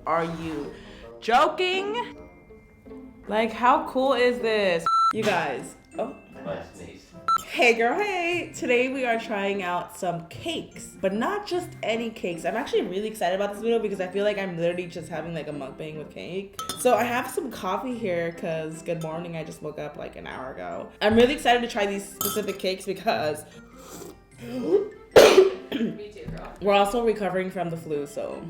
Are you joking? Like, how cool is this? You guys, oh. Hey girl, hey! Today we are trying out some cakes, but not just any cakes. I'm actually really excited about this video because I feel like I'm literally just having like a mukbang with cake. So I have some coffee here because good morning, I just woke up like an hour ago. I'm really excited to try these specific cakes because Me too, girl. we're also recovering from the flu, so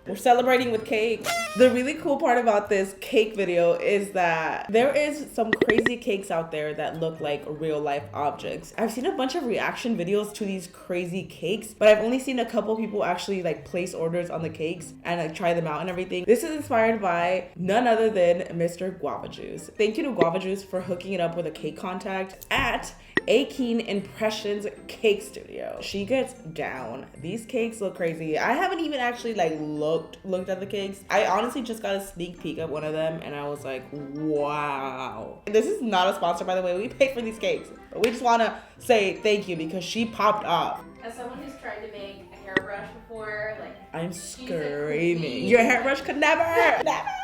we're celebrating with cake. The really cool part about this cake video is that there is some crazy cakes out there that look like real life objects. I've seen a bunch of reaction videos to these crazy cakes, but I've only seen a couple people actually like place orders on the cakes and like try them out and everything. This is inspired by none other than Mr. Guava Juice. Thank you to Guava Juice for hooking it up with a cake contact at Keen Impressions Cake Studio. She gets down. These cakes look crazy. I haven't even actually like looked at the cakes. I honestly just got a sneak peek at one of them and I was like, wow. This is not a sponsor, by the way. We paid for these cakes, but we just want to say thank you because she popped off. As someone who's tried to make a hairbrush before, like, I'm she's a screaming. queen. Your hairbrush could never.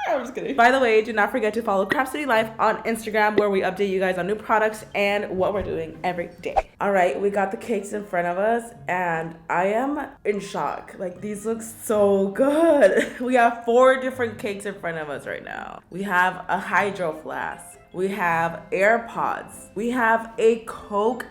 I'm just kidding. By the way, do not forget to follow Craft City Life on Instagram where we update you guys on new products and what we're doing every day. All right, we got the cakes in front of us and I am in shock. Like, these look so good. We have 4 different cakes in front of us right now. We have a hydro flask. We have AirPods. We have a Coke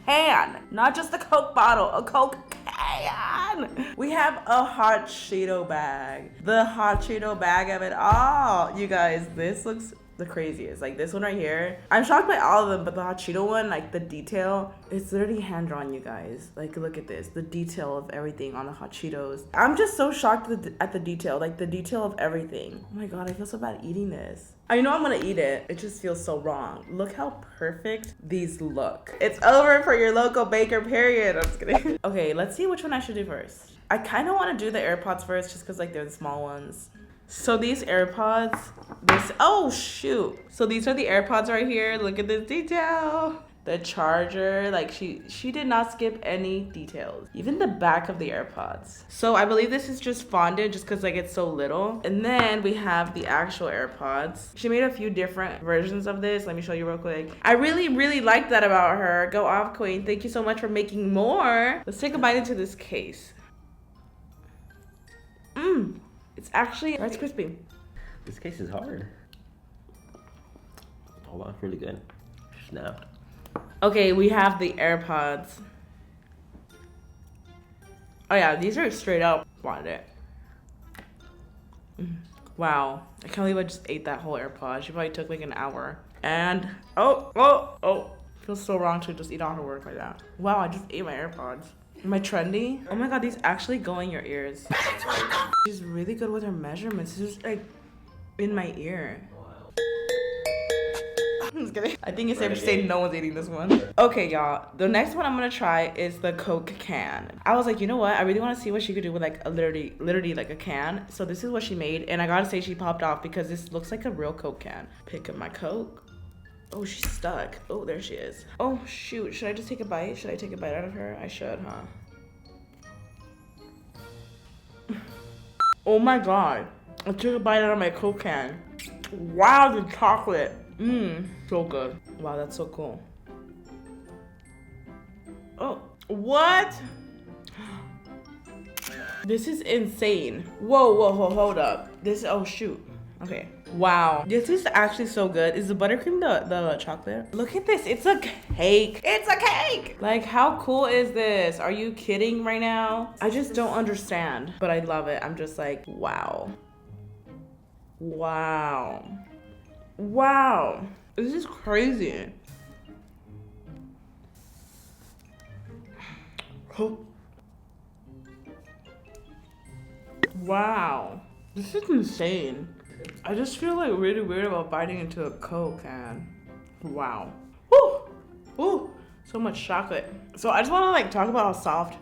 can, not just a Coke bottle, a Coke can. We have a hot Cheeto bag, the hot Cheeto bag of it all. You guys, this looks the craziest. Like this one right here, I'm shocked by all of them, but the hot Cheeto one, like the detail, it's literally hand drawn, you guys. Like look at this, the detail of everything on the hot Cheetos. I'm just so shocked at the detail, like the detail of everything. Oh my god, I feel so bad eating this. I know I'm gonna eat it. It just feels so wrong. Look how perfect these look. It's over for your local baker, period. I'm just kidding. Okay, let's see which one I should do first. I kind of want to do the AirPods first just because like they're the small ones. So these AirPods, oh shoot. So these are the AirPods right here. Look at this detail. The charger, like she did not skip any details. Even the back of the AirPods. So I believe this is just fondant just because like it's so little. And then we have the actual AirPods. She made a few different versions of this. Let me show you real quick. I really like that about her. Go off, queen. Thank you so much for making more. Let's take a bite into this case. It's actually, Rice Krispie. This case is hard. Oh wow, really good. Snap. Okay, we have the AirPods. Oh yeah, these are straight up fondant. Wow, I can't believe I just ate that whole AirPod. She probably took like an hour. And, oh. Feels so wrong to just eat all her work like that. Wow, I just ate my AirPods. Am I trendy? Oh my god, these actually go in your ears. She's really good with her measurements. It's just like in my ear. I'm just kidding. I think it's safe to say no one's eating this one. Okay, y'all. The next one I'm gonna try is the Coke can. I was like, you know what? I really want to see what she could do with like a literally like a can. So this is what she made, and I gotta say she popped off because this looks like a real Coke can. Pick up my Coke. Oh, she's stuck. Oh, there she is. Oh, shoot. Should I just take a bite? Should I take a bite out of her? I should, huh? Oh my god. I took a bite out of my Coke can. Wow, the chocolate. So good. Wow, that's so cool. Oh, what? This is insane. Whoa, hold up. Oh shoot. Okay. Wow, this is actually so good. Is the buttercream the chocolate? Look at this, it's a cake. It's a cake! Like, how cool is this? Are you kidding right now? I just don't understand, but I love it. I'm just like, wow. Wow. Wow, this is crazy. Wow, this is insane. I just feel like really weird about biting into a Coke can. Wow. Woo! Woo! So much chocolate. So I just want to like talk about how soft.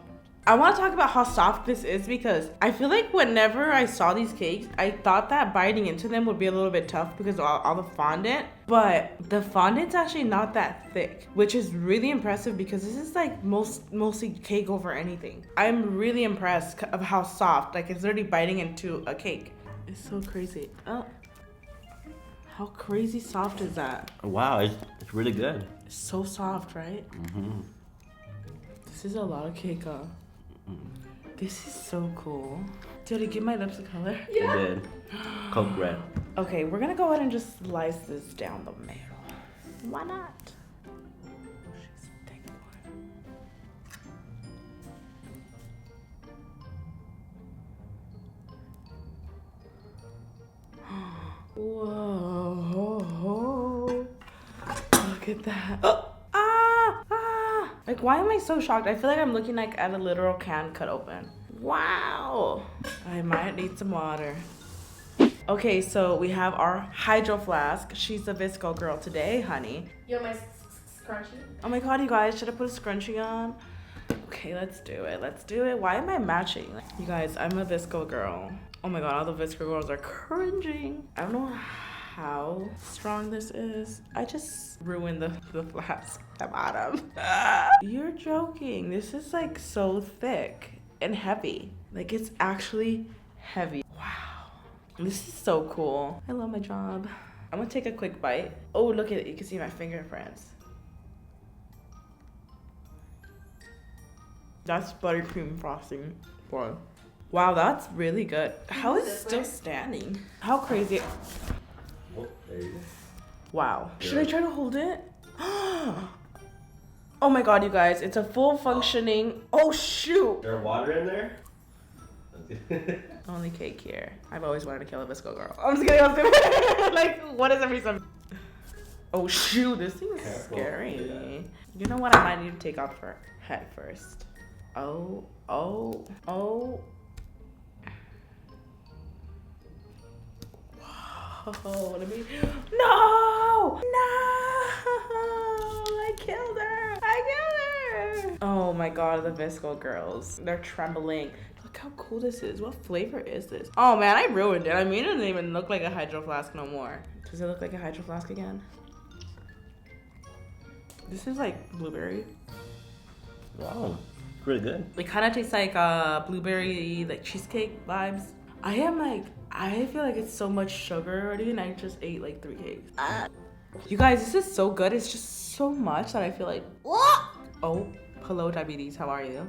I want to talk about how soft this is because I feel like whenever I saw these cakes, I thought that biting into them would be a little bit tough because of all the fondant. But the fondant's actually not that thick, which is really impressive because this is like mostly cake over anything. I'm really impressed of how soft, like it's literally biting into a cake. It's so crazy. Oh. How crazy soft is that? Wow, it's really good. It's so soft, right? Mm-hmm. This is a lot of cake, huh? This is so cool. Did it give my lips a color? Yeah. It did. Coke red. Okay, we're gonna go ahead and just slice this down the middle. Why not? She's a thick one. Whoa. Look at that. Like, why am I so shocked? I feel like I'm looking like at a literal can cut open. Wow. I might need some water. Okay, so we have our hydro flask. She's the Visco girl today, honey. You want my scrunchie? Oh my god, you guys, should I put a scrunchie on? Okay, let's do it. Let's do it. Why am I matching? You guys, I'm a Visco girl. Oh my god, all the Visco girls are cringing. I don't know how strong this is. I just ruined the flask, the bottom. You're joking. This is like so thick and heavy. Like, it's actually heavy. Wow. This is so cool. I love my job. I'm gonna take a quick bite. Oh, look at it. You can see my fingerprints. That's buttercream frosting. Boy. Wow, that's really good. How is it still standing? How crazy. Oh, there you go. Wow. Should I try to hold it? Oh my god, you guys. It's a full functioning. Oh, shoot. There's water in there? Only cake here. I've always wanted to kill a Visco girl. I'm just kidding. I'm just kidding. Like, what is every time? Oh, shoot. This thing is scary. Yeah. You know what? I might need to take off her head first. Oh. Oh, let me. No! I killed her! Oh my god, the Visco girls. They're trembling. Look how cool this is. What flavor is this? Oh man, I ruined it. I mean, it doesn't even look like a hydro flask no more. Does it look like a hydro flask again? This is like blueberry. Wow, it's really good. It kind of tastes like blueberry, like cheesecake vibes. I feel like it's so much sugar already, and I just ate like 3 cakes. You guys, this is so good. It's just so much that I feel like, oh, hello diabetes, how are you?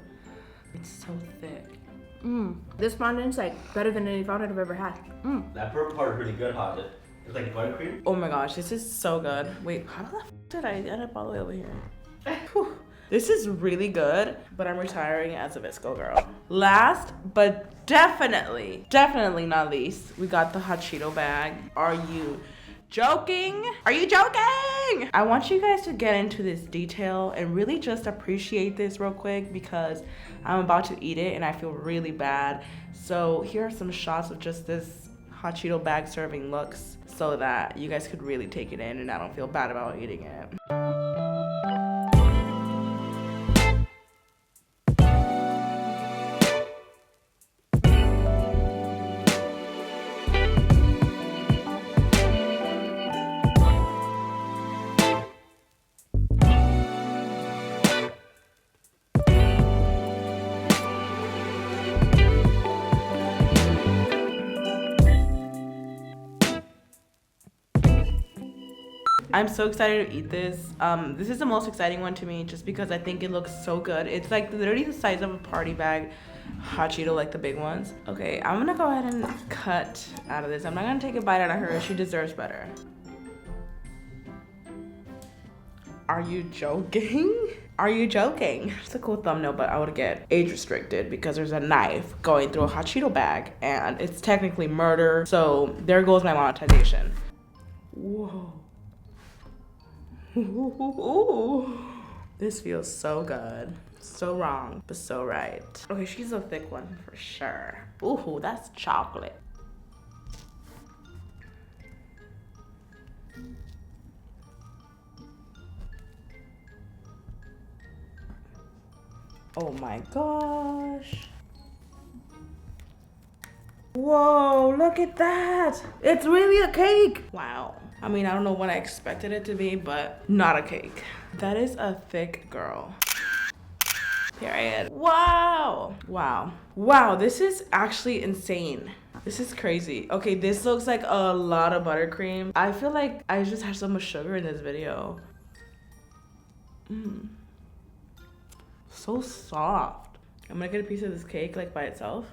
It's so thick. This fondant's like better than any fondant I've ever had. That purple part is really good, hot. It's like buttercream. Oh my gosh, this is so good. Wait, how the f did I end up all the way over here? Whew. This is really good, but I'm retiring as a Visco girl. Last, but definitely not least, we got the hot Cheeto bag. Are you joking? Are you joking? I want you guys to get into this detail and really just appreciate this real quick because I'm about to eat it and I feel really bad. So here are some shots of just this hot Cheeto bag serving looks so that you guys could really take it in and I don't feel bad about eating it. I'm so excited to eat this. This is the most exciting one to me just because I think it looks so good. It's like literally the size of a party bag hot Cheeto, like the big ones. Okay, I'm gonna go ahead and cut out of this. I'm not gonna take a bite out of her. She deserves better. Are you joking? Are you joking? It's a cool thumbnail, but I would get age restricted because there's a knife going through a hot Cheeto bag and it's technically murder. So there goes my monetization. Whoa. Ooh. This feels so good. So wrong, but so right. Okay, she's a thick one for sure. Ooh, that's chocolate. Oh my gosh. Whoa, look at that. It's really a cake. Wow. I mean, I don't know what I expected it to be, but not a cake. That is a thick girl. Period. Wow. Wow. Wow, this is actually insane. This is crazy. Okay, this looks like a lot of buttercream. I feel like I just had so much sugar in this video. So soft. I'm gonna get a piece of this cake like by itself.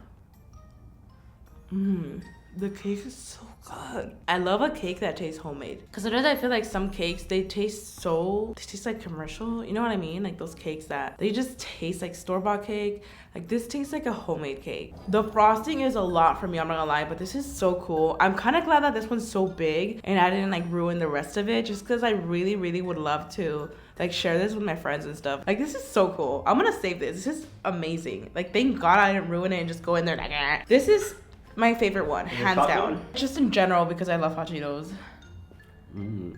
The cake is so good. I love a cake that tastes homemade. Because sometimes I feel like some cakes, they taste like commercial. You know what I mean? Like those cakes that they just taste like store-bought cake. Like this tastes like a homemade cake. The frosting is a lot for me, I'm not gonna lie, but this is so cool. I'm kind of glad that this one's so big and I didn't like ruin the rest of it, just because I really, really would love to like share this with my friends and stuff. Like this is so cool. I'm gonna save this. This is amazing. Like thank God I didn't ruin it and just go in there like, eh. This is my favorite one, hands down. Just in general, because I love hot Cheetos.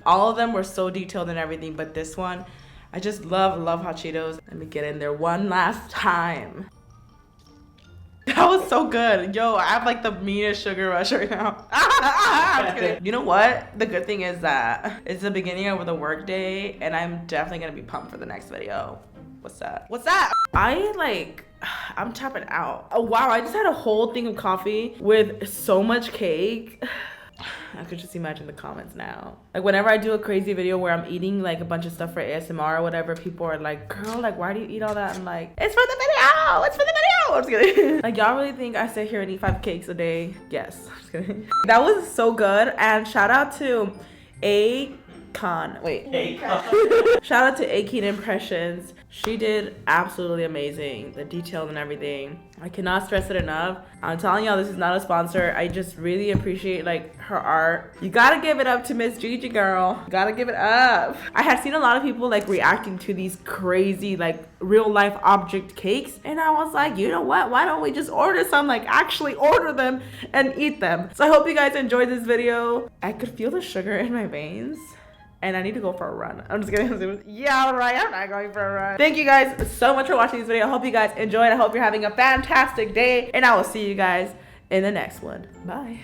All of them were so detailed and everything, but this one, I just love hot Cheetos. Let me get in there one last time. That was so good. Yo, I have like the meanest sugar rush right now. I'm just kidding. You know what? The good thing is that it's the beginning of the work day and I'm definitely gonna be pumped for the next video. What's that? What's that? I'm tapping out. Oh wow, I just had a whole thing of coffee with so much cake. I could just imagine the comments now. Like whenever I do a crazy video where I'm eating like a bunch of stuff for ASMR or whatever, people are like, girl, like why do you eat all that? I'm like, it's for the video! It's for the video! I'm just kidding. Like y'all really think I sit here and eat 5 cakes a day? Yes. I'm just kidding. That was so good. And shout out to Shout out to Akeen Impressions. She did absolutely amazing. The details and everything. I cannot stress it enough. I'm telling y'all, this is not a sponsor. I just really appreciate like her art. You gotta give it up to Miss Gigi, girl. You gotta give it up. I had seen a lot of people like reacting to these crazy like real life object cakes, and I was like, you know what? Why don't we just order some? Like actually order them and eat them. So I hope you guys enjoyed this video. I could feel the sugar in my veins. And I need to go for a run. I'm just kidding. Yeah, right. I'm not going for a run. Thank you guys so much for watching this video. I hope you guys enjoyed. I hope you're having a fantastic day. And I will see you guys in the next one. Bye.